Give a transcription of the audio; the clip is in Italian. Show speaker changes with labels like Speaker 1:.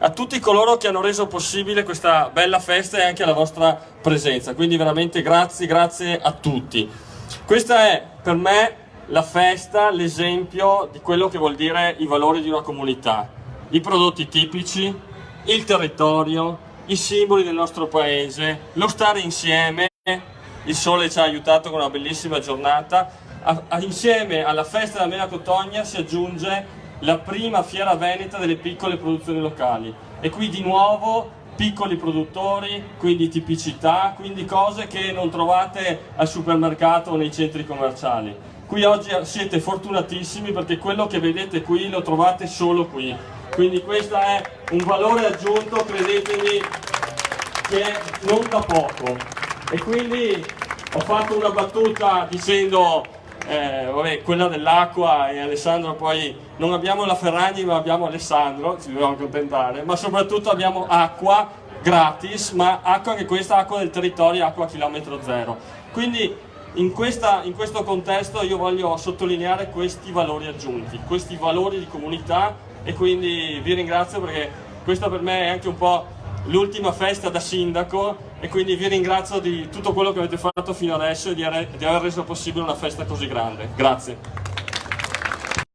Speaker 1: a tutti coloro che hanno reso possibile questa bella festa e anche la vostra presenza. Quindi veramente grazie a tutti. Questa è per me la festa, l'esempio di quello che vuol dire i valori di una comunità. I prodotti tipici, il territorio, i simboli del nostro paese, lo stare insieme. Il sole ci ha aiutato con una bellissima giornata. Insieme alla festa della Mela Cotogna si aggiunge la prima fiera veneta delle piccole produzioni locali, e qui di nuovo piccoli produttori, quindi tipicità, quindi cose che non trovate al supermercato o nei centri commerciali. Qui oggi siete fortunatissimi perché quello che vedete qui lo trovate solo qui, quindi questo è un valore aggiunto, credetemi, che non da poco. E quindi ho fatto una battuta dicendo vabbè, quella dell'acqua, e Alessandro, poi non abbiamo la Ferragni ma abbiamo Alessandro, ci dobbiamo accontentare, ma soprattutto abbiamo acqua gratis, ma acqua, anche questa acqua del territorio, acqua a chilometro zero. Quindi in questo contesto io voglio sottolineare questi valori aggiunti, questi valori di comunità, e quindi vi ringrazio perché questa per me è anche un po' l'ultima festa da sindaco, e quindi vi ringrazio di tutto quello che avete fatto fino adesso e di aver reso possibile una festa così grande. Grazie.